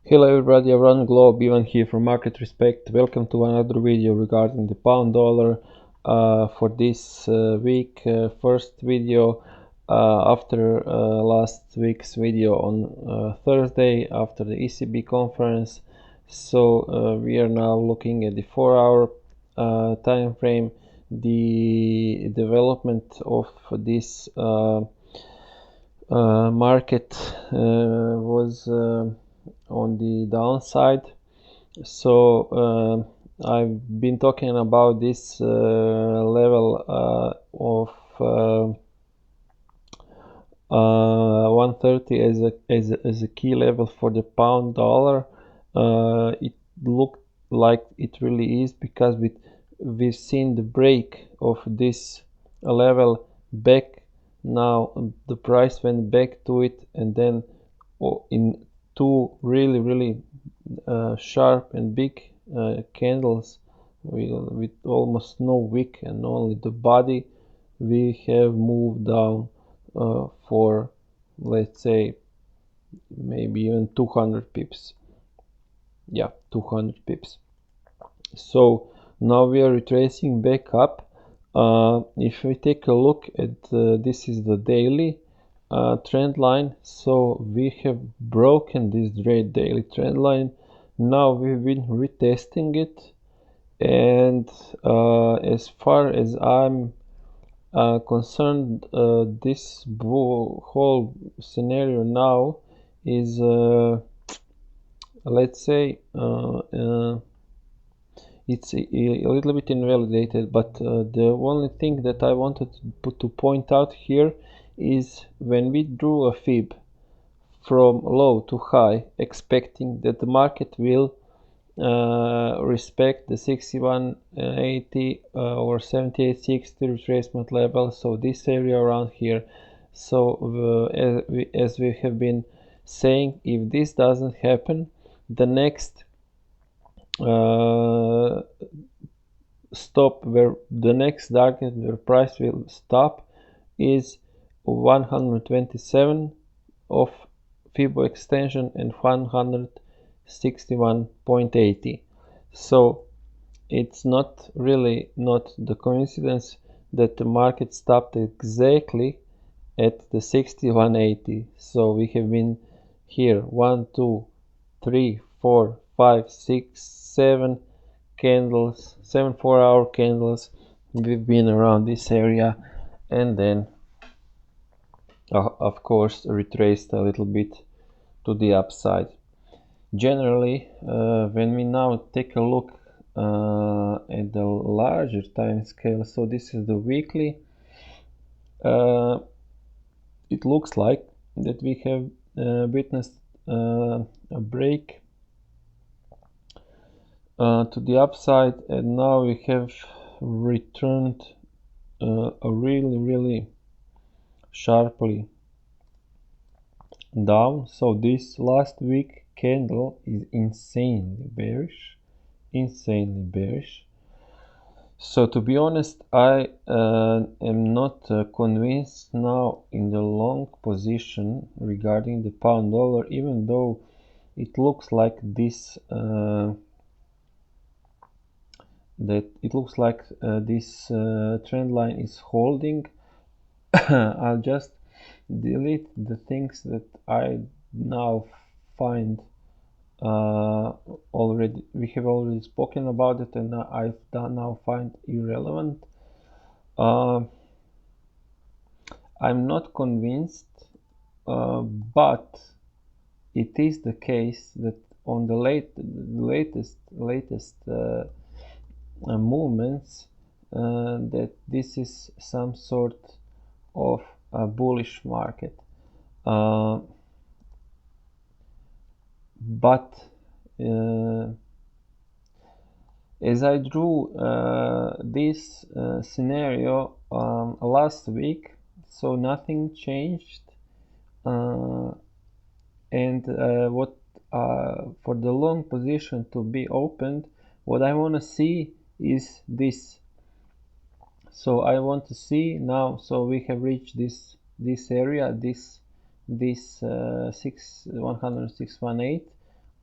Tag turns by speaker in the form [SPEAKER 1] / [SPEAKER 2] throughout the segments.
[SPEAKER 1] Hello everybody, around the globe, Ivan here from Market Respect. Welcome to another video regarding the pound dollar for this week. First video after last week's video on Thursday after the ECB conference. So we are now looking at the 4-hour time frame. The development of this market was on the downside. So I've been talking about this level of 130 as a key level for the pound dollar. It looked like it really is, because we've seen the break of this level back. Now the price went back to it, and then in two really sharp and big candles with almost no wick and only the body, we have moved down for, let's say, maybe even 200 pips. Yeah, 200 pips. So now we are retracing back up. If we take a look at this is the daily trend line. So we have broken this daily trend line. Now we've been retesting it, and as far as I'm concerned, this whole scenario now is let's say it's a little bit invalidated, but the only thing that I wanted to point out here is when we drew a fib from low to high, expecting that the market will respect the 6180 or 7860 retracement level, so this area around here. So as we have been saying, if this doesn't happen, the next stop, where the next target where price will stop, is 127 of Fibo extension and 161.80. So it's not the coincidence that the market stopped exactly at the 6180. So we have been here 1 2 3 4 5 6 7 candles, 7 4-hour candles. We've been around this area, and then of course retraced a little bit to the upside. Generally, when we now take a look at the larger time scale, so this is the weekly, it looks like that we have witnessed a break to the upside, and now we have returned a really sharply down. So this last week candle is insanely bearish. So to be honest, I am not convinced now in the long position regarding the pound dollar, even though it looks like this trend line is holding. I'll just delete the things that I now find we have already spoken about it, and now find irrelevant. I'm not convinced, but it is the case that on the latest movements, that this is some sort of a bullish market, but as I drew this scenario last week, so nothing changed, and what for the long position to be opened, what I want to see is this. So I want to see now, so we have reached this area, this 106.18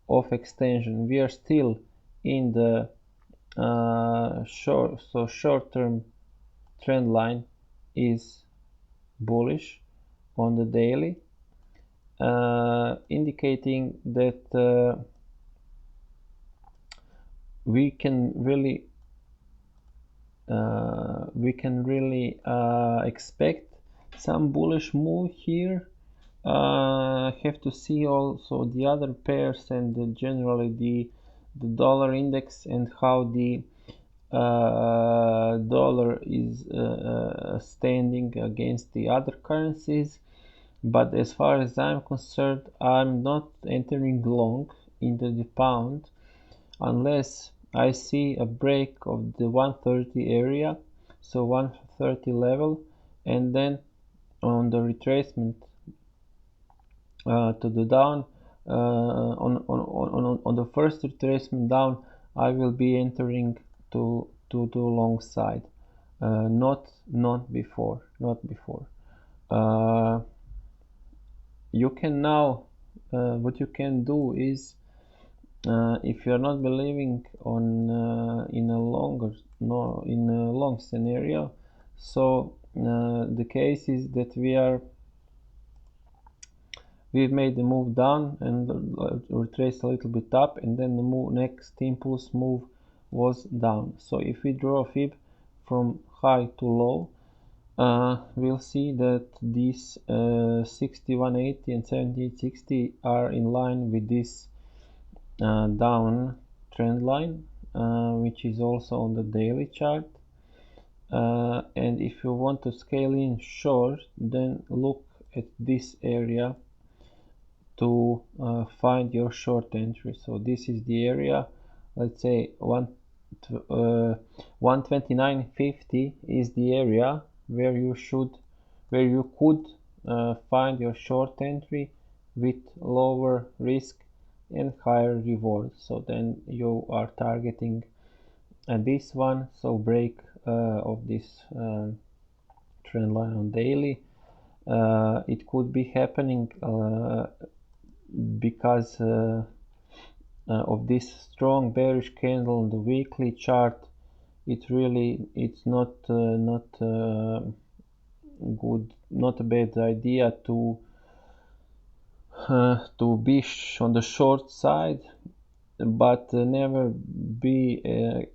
[SPEAKER 1] of extension. We are still in the short-term trend line is bullish on the daily, indicating that we can really expect some bullish move here. Have to see also the other pairs and generally the dollar index and how the dollar is standing against the other currencies. But as far as I'm concerned, I'm not entering long into the pound unless I see a break of the 130 area, so 130 level, and then on the retracement to the down, on the first retracement down, I will be entering to the long side, not before. You can now, what you can do is, if you are not believing on in a long scenario, so the case is that we've made the move down and retrace a little bit up, and then the next impulse move was down. So if we draw a fib from high to low, we'll see that these 6180 and 7860 are in line with this down trend line, which is also on the daily chart. And if you want to scale in short, then look at this area to find your short entry. So this is the area, let's say 129.50 is the area where you could find your short entry with lower risk and higher reward. So then you are targeting this one, so break of this trend line on daily. It could be happening because of this strong bearish candle on the weekly chart. It's not good, not a bad idea to be on the short side, but never be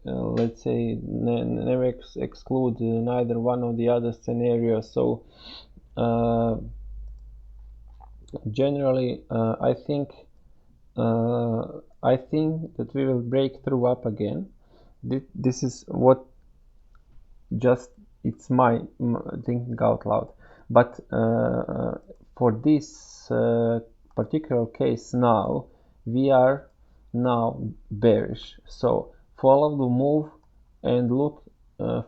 [SPEAKER 1] let's say never exclude neither one or the other scenario. So generally I think that we will break through up again. This is what it's my thinking out loud, but for this particular case now we are bearish. So follow the move and look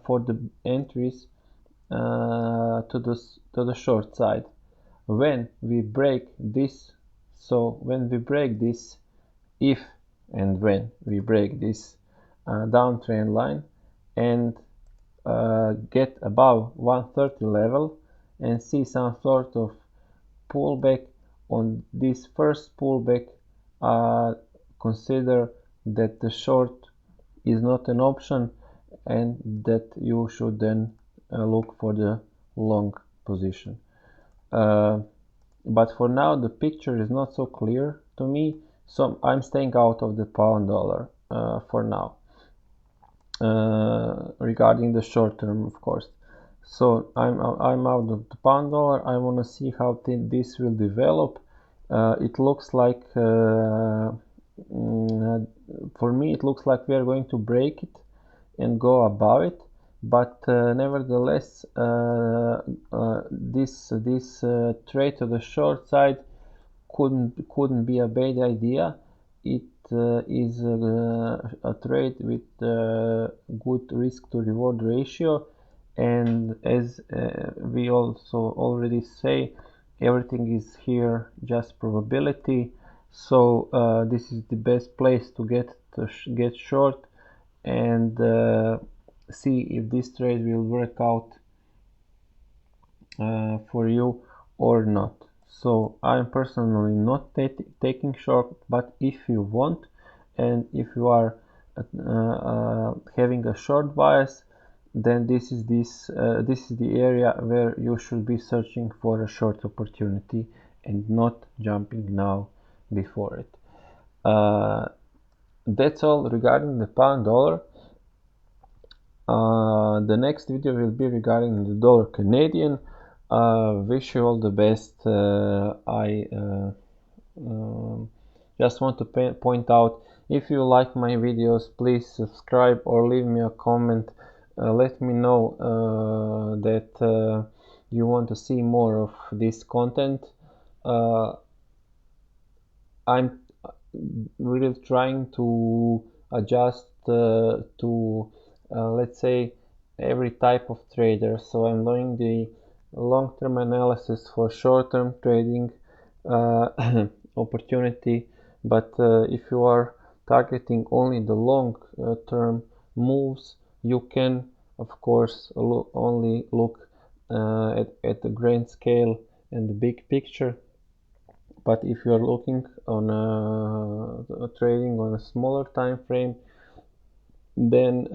[SPEAKER 1] for the entries to the short side. When we break this, if and when we break this downtrend line and get above 130 level and see some sort of pullback, on this first pullback consider that the short is not an option and that you should then look for the long position. But for now the picture is not so clear to me, so I'm staying out of the pound dollar for now, regarding the short term, of course. So I'm out of the pound dollar. I want to see how this will develop. It looks like for me it looks like we are going to break it and go above it, but nevertheless this trade to the short side couldn't be a bad idea. It is a trade with good risk to reward ratio, and as we also already say, everything is here just probability. So this is the best place to get short and see if this trade will work out for you or not. So I'm personally not taking short, but if you want, and if you are having a short bias, then this is the area where you should be searching for a short opportunity and not jumping now before it. That's all regarding the pound dollar. The next video will be regarding the dollar Canadian. Wish you all the best. I just want to point out, if you like my videos, please subscribe or leave me a comment. Let me know that you want to see more of this content. I'm really trying to adjust to let's say every type of trader. So I'm doing the long-term analysis for short-term trading opportunity, but if you are targeting only the long-term moves, you can of course only look at the grand scale and the big picture. But if you are looking on trading on a smaller time frame, then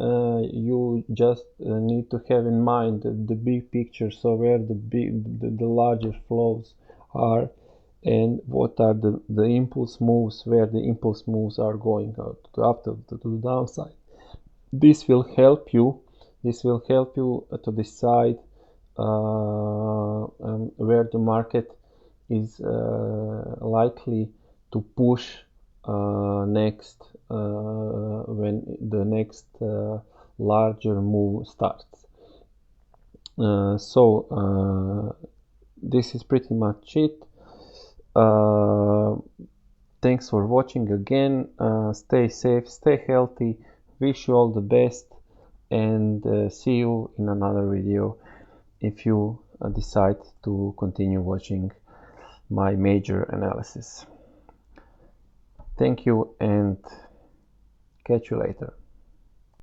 [SPEAKER 1] you just need to have in mind the big picture, so where the larger flows are, and what are the impulse moves, where the impulse moves are going out to the downside. This will help you to decide where the market is likely to push next when the next larger move starts. This is pretty much it. Thanks for watching again. Stay safe, stay healthy, wish you all the best, and see you in another video if you decide to continue watching my major analysis. Thank you and catch you later.